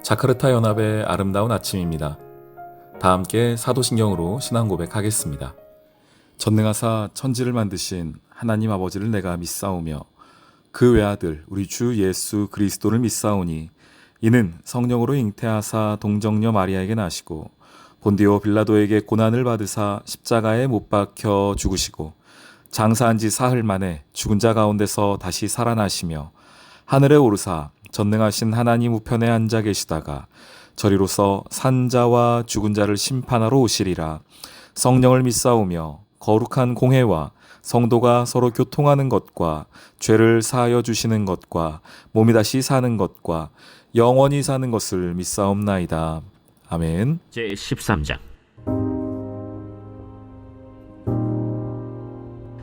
자카르타 연합의 아름다운 아침입니다. 다 함께 사도신경으로 신앙 고백하겠습니다. 전능하사 천지를 만드신 하나님 아버지를 내가 믿사오며 그 외아들 우리 주 예수 그리스도를 믿사오니 이는 성령으로 잉태하사 동정녀 마리아에게 나시고 본디오 빌라도에게 고난을 받으사 십자가에 못 박혀 죽으시고 장사한 지 사흘 만에 죽은 자 가운데서 다시 살아나시며 하늘에 오르사 전능하신 하나님 우편에 앉아 계시다가 저리로서 산자와 죽은 자를 심판하러 오시리라. 성령을 믿사오며 거룩한 공회와 성도가 서로 교통하는 것과 죄를 사하여 주시는 것과 몸이 다시 사는 것과 영원히 사는 것을 믿사옵나이다. 아멘. 제13장.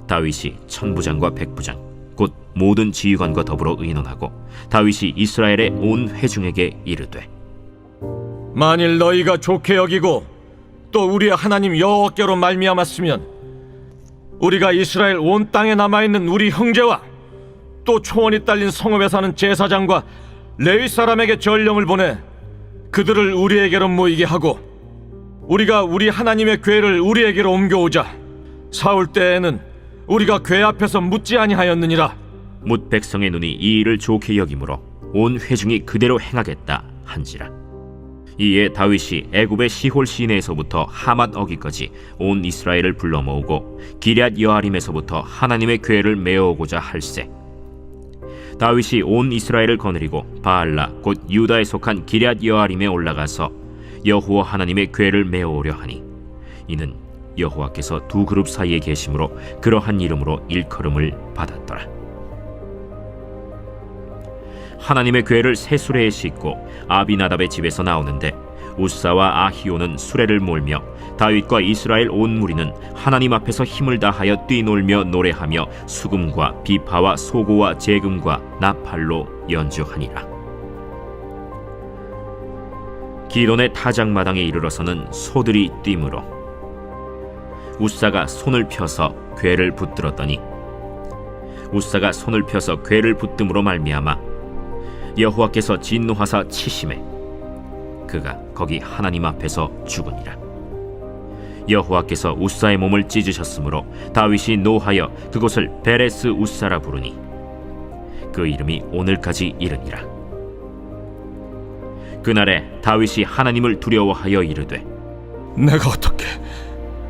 다윗이 천부장과 백부장 곧 모든 지휘관과 더불어 의논하고 다윗이 이스라엘의 온 회중에게 이르되, 만일 너희가 좋게 여기고 또 우리의 하나님 여호와께로 말미암았으면 우리가 이스라엘 온 땅에 남아있는 우리 형제와 또 초원이 딸린 성읍에 사는 제사장과 레위 사람에게 전령을 보내 그들을 우리에게로 모이게 하고 우리가 우리 하나님의 궤를 우리에게로 옮겨오자. 사울 때에는 우리가 궤 앞에서 묻지 아니하였느니라. 뭇 백성의 눈이 이 일을 좋게 여기므로 온 회중이 그대로 행하겠다 한지라. 이에 다윗이 애굽의 시홀 시내에서부터 하맛 어기까지 온 이스라엘을 불러 모으고 기럇 여아림에서부터 하나님의 궤를 메어오고자 할세. 다윗이 온 이스라엘을 거느리고 바알라 곧 유다에 속한 기럇 여아림에 올라가서 여호와 하나님의 궤를 메어오려 하니 이는 여호와께서 두 그룹 사이에 계심으로 그러한 이름으로 일컬음을 받았더라. 하나님의 궤를 새 수레에 싣고 아비나답의 집에서 나오는데 우사와 아히오는 수레를 몰며 다윗과 이스라엘 온 무리는 하나님 앞에서 힘을 다하여 뛰놀며 노래하며 수금과 비파와 소고와 재금과 나팔로 연주하니라. 기돈의 타작마당에 이르러서는 소들이 뛰므로 우사가 손을 펴서 궤를 붙들었더니 우사가 손을 펴서 궤를 붙듦으로 말미암아 여호와께서 진노하사 치심에 그가 거기 하나님 앞에서 죽으니라. 여호와께서 우사의 몸을 찢으셨으므로 다윗이 노하여 그곳을 베레스 우사라 부르니 그 이름이 오늘까지 이르니라. 그날에 다윗이 하나님을 두려워하여 이르되, 내가 어떻게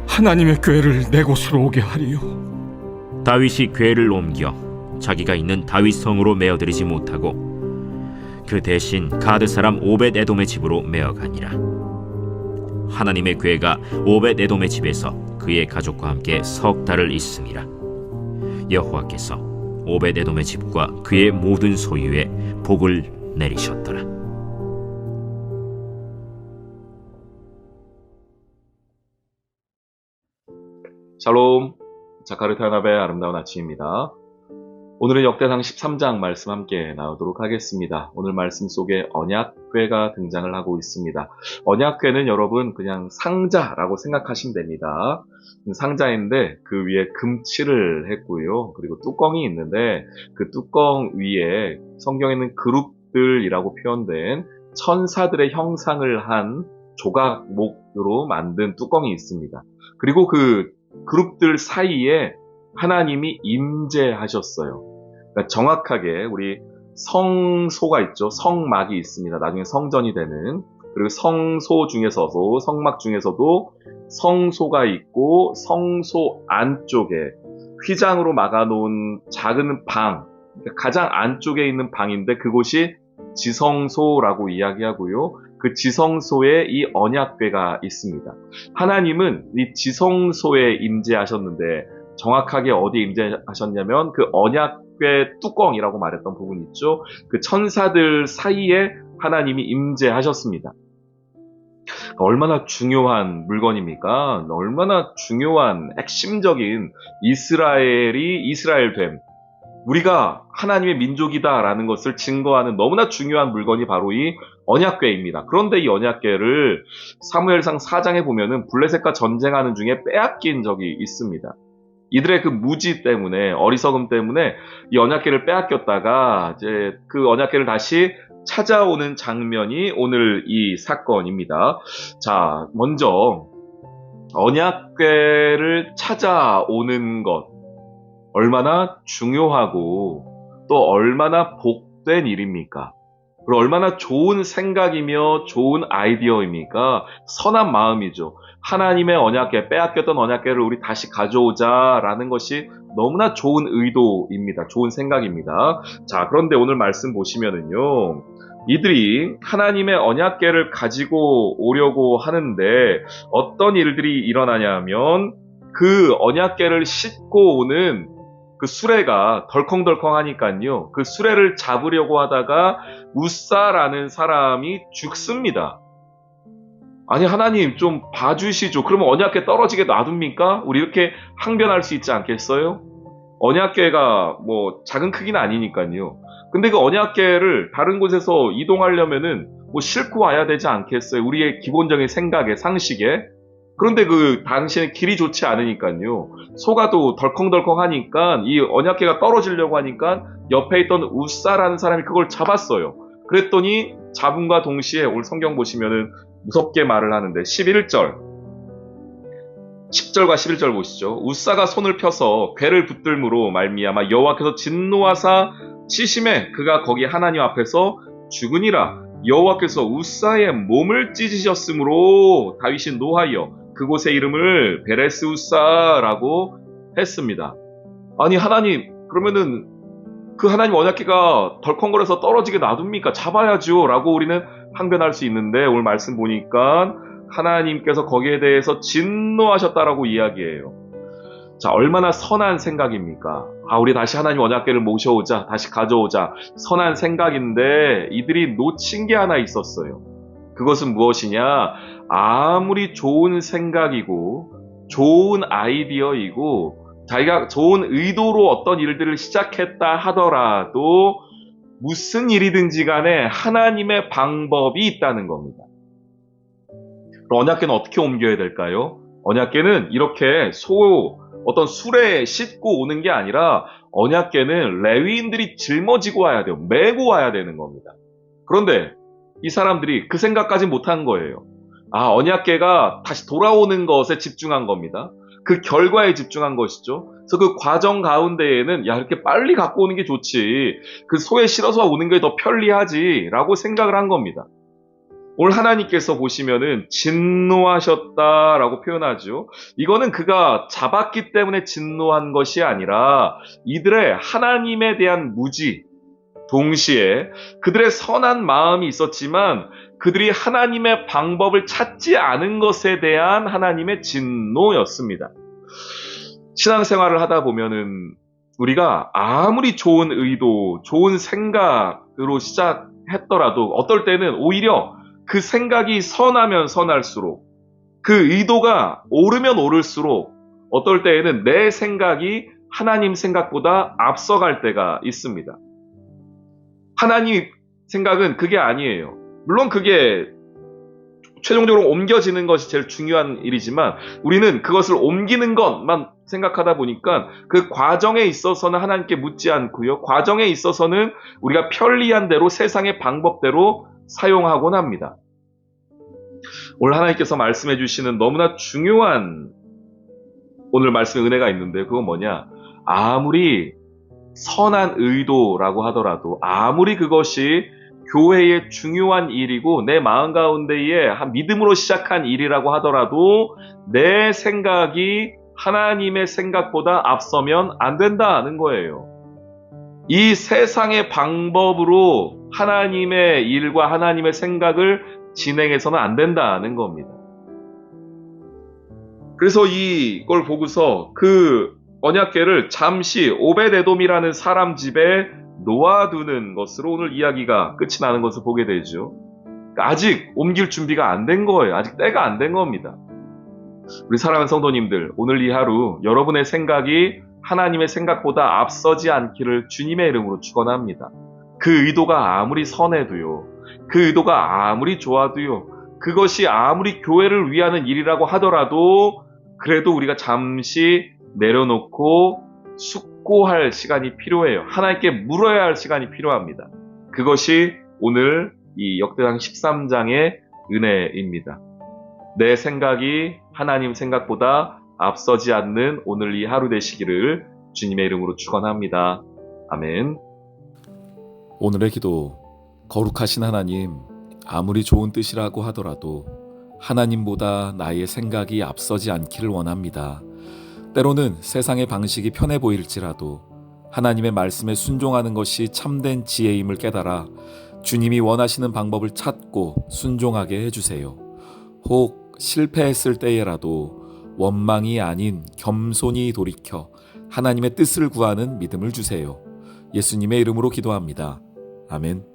하나님의 궤를 내 곳으로 오게 하리요? 다윗이 궤를 옮겨 자기가 있는 다윗 성으로 메어들이지 못하고 그 대신 가드 사람 오벳 에돔의 집으로 메어가니라. 하나님의 궤가 오벳 에돔의 집에서 그의 가족과 함께 석 달을 있으니라. 여호와께서 오벳 에돔의 집과 그의 모든 소유에 복을 내리셨더라. 샬롬, 자카르타 연합의 아름다운 아침입니다. 오늘은 역대상 13장 말씀 함께 나누도록 하겠습니다. 오늘 말씀 속에 언약궤가 등장을 하고 있습니다. 언약궤는 여러분 그냥 상자라고 생각하시면 됩니다. 상자인데 그 위에 금칠을 했고요. 그리고 뚜껑이 있는데 그 뚜껑 위에 성경에는 그룹들이라고 표현된 천사들의 형상을 한 조각목으로 만든 뚜껑이 있습니다. 그리고 그 그룹들 사이에 하나님이 임재하셨어요. 그러니까 정확하게 우리 성소가 있죠. 성막이 있습니다. 나중에 성전이 되는. 그리고 성소 중에서도 성막 중에서도 성소가 있고 성소 안쪽에 휘장으로 막아놓은 작은 방, 그러니까 가장 안쪽에 있는 방인데 그곳이 지성소라고 이야기하고요. 그 지성소에 이 언약궤가 있습니다. 하나님은 이 지성소에 임재하셨는데 정확하게 어디에 임재하셨냐면 그 언약궤 뚜껑이라고 말했던 부분 있죠. 그 천사들 사이에 하나님이 임재하셨습니다. 얼마나 중요한 물건입니까? 얼마나 중요한 핵심적인 이스라엘이 이스라엘됨. 우리가 하나님의 민족이다라는 것을 증거하는 너무나 중요한 물건이 바로 이 언약궤입니다. 그런데 이 언약궤를 사무엘상 4장에 보면은 블레셋과 전쟁하는 중에 빼앗긴 적이 있습니다. 이들의 그 무지 때문에, 어리석음 때문에 이 언약궤를 빼앗겼다가 이제 그 언약궤를 다시 찾아오는 장면이 오늘 이 사건입니다. 자, 먼저 언약궤를 찾아오는 것, 얼마나 중요하고 또 얼마나 복된 일입니까? 그리고 얼마나 좋은 생각이며 좋은 아이디어입니까? 선한 마음이죠. 하나님의 언약궤, 빼앗겼던 언약궤를 우리 다시 가져오자라는 것이 너무나 좋은 의도입니다. 좋은 생각입니다. 자, 그런데 오늘 말씀 보시면은요, 이들이 하나님의 언약궤를 가지고 오려고 하는데 어떤 일들이 일어나냐면 그 언약궤를 싣고 오는 그 수레가 덜컹덜컹하니까요. 그 수레를 잡으려고 하다가 우사라는 사람이 죽습니다. 아니 하나님 좀 봐주시죠. 그러면 언약궤 떨어지게 놔둡니까? 우리 이렇게 항변할 수 있지 않겠어요? 언약궤가 뭐 작은 크기는 아니니까요. 근데 그 언약궤를 다른 곳에서 이동하려면은 뭐 싣고 와야 되지 않겠어요? 우리의 기본적인 생각에, 상식에. 그런데 그 당시에는 길이 좋지 않으니까요. 소가도 덜컹덜컹 하니까 이 언약궤가 떨어지려고 하니까 옆에 있던 우사라는 사람이 그걸 잡았어요. 그랬더니 잡음과 동시에 오늘 성경 보시면은 무섭게 말을 하는데 10절과 11절 보시죠. 우사가 손을 펴서 궤를 붙들므로 말미암아 여호와께서 진노하사 치심에 그가 거기 하나님 앞에서 죽으니라. 여호와께서 우사의 몸을 찢으셨으므로 다윗이 노하여 그곳의 이름을 베레스 우사라고 했습니다. 아니 하나님 그러면은 그 하나님 언약궤가 덜컹거려서 떨어지게 놔둡니까? 잡아야죠 라고 우리는 항변할 수 있는데 오늘 말씀 보니까 하나님께서 거기에 대해서 진노하셨다라고 이야기해요. 자, 얼마나 선한 생각입니까? 우리 다시 하나님 언약궤를 모셔오자, 다시 가져오자. 선한 생각인데 이들이 놓친 게 하나 있었어요. 그것은 무엇이냐? 아무리 좋은 생각이고 좋은 아이디어이고 자기가 좋은 의도로 어떤 일들을 시작했다 하더라도 무슨 일이든지 간에 하나님의 방법이 있다는 겁니다. 그럼 언약궤는 어떻게 옮겨야 될까요? 언약궤는 이렇게 어떤 수레에 싣고 오는 게 아니라 언약궤는 레위인들이 짊어지고 와야 돼요. 메고 와야 되는 겁니다. 그런데 이 사람들이 그 생각까지 못한 거예요. 언약궤가 다시 돌아오는 것에 집중한 겁니다. 그 결과에 집중한 것이죠. 그래서 그 과정 가운데에는 이렇게 빨리 갖고 오는 게 좋지. 그 소에 실어서 오는 게 더 편리하지 라고 생각을 한 겁니다. 오늘 하나님께서 보시면은 진노하셨다라고 표현하죠. 이거는 그가 잡았기 때문에 진노한 것이 아니라 이들의 하나님에 대한 무지, 동시에 그들의 선한 마음이 있었지만 그들이 하나님의 방법을 찾지 않은 것에 대한 하나님의 진노였습니다. 신앙생활을 하다 보면은 우리가 아무리 좋은 의도, 좋은 생각으로 시작했더라도 어떨 때는 오히려 그 생각이 선하면 선할수록 그 의도가 오르면 오를수록 어떨 때에는 내 생각이 하나님 생각보다 앞서갈 때가 있습니다. 하나님 생각은 그게 아니에요. 물론 그게 최종적으로 옮겨지는 것이 제일 중요한 일이지만 우리는 그것을 옮기는 것만 생각하다 보니까 그 과정에 있어서는 하나님께 묻지 않고요. 과정에 있어서는 우리가 편리한 대로 세상의 방법대로 사용하곤 합니다. 오늘 하나님께서 말씀해 주시는 너무나 중요한 오늘 말씀의 은혜가 있는데 그건 뭐냐? 아무리 선한 의도라고 하더라도 아무리 그것이 교회의 중요한 일이고 내 마음 가운데에 한 믿음으로 시작한 일이라고 하더라도 내 생각이 하나님의 생각보다 앞서면 안 된다는 거예요. 이 세상의 방법으로 하나님의 일과 하나님의 생각을 진행해서는 안 된다는 겁니다. 그래서 이걸 보고서 그 언약궤를 잠시 오벳에돔이라는 사람 집에 놓아두는 것으로 오늘 이야기가 끝이 나는 것을 보게 되죠. 아직 옮길 준비가 안 된 거예요. 아직 때가 안 된 겁니다. 우리 사랑하는 성도님들, 오늘 이 하루 여러분의 생각이 하나님의 생각보다 앞서지 않기를 주님의 이름으로 축원합니다. 그 의도가 아무리 선해도요, 그 의도가 아무리 좋아도요, 그것이 아무리 교회를 위하는 일이라고 하더라도 그래도 우리가 잠시 내려놓고 숙고할 시간이 필요해요. 하나님께 물어야 할 시간이 필요합니다. 그것이 오늘 이 역대상 13장의 은혜입니다. 내 생각이 하나님 생각보다 앞서지 않는 오늘 이 하루 되시기를 주님의 이름으로 축원합니다. 아멘. 오늘의 기도. 거룩하신 하나님, 아무리 좋은 뜻이라고 하더라도 하나님보다 나의 생각이 앞서지 않기를 원합니다. 때로는 세상의 방식이 편해 보일지라도 하나님의 말씀에 순종하는 것이 참된 지혜임을 깨달아 주님이 원하시는 방법을 찾고 순종하게 해주세요. 혹 실패했을 때에라도 원망이 아닌 겸손히 돌이켜 하나님의 뜻을 구하는 믿음을 주세요. 예수님의 이름으로 기도합니다. 아멘.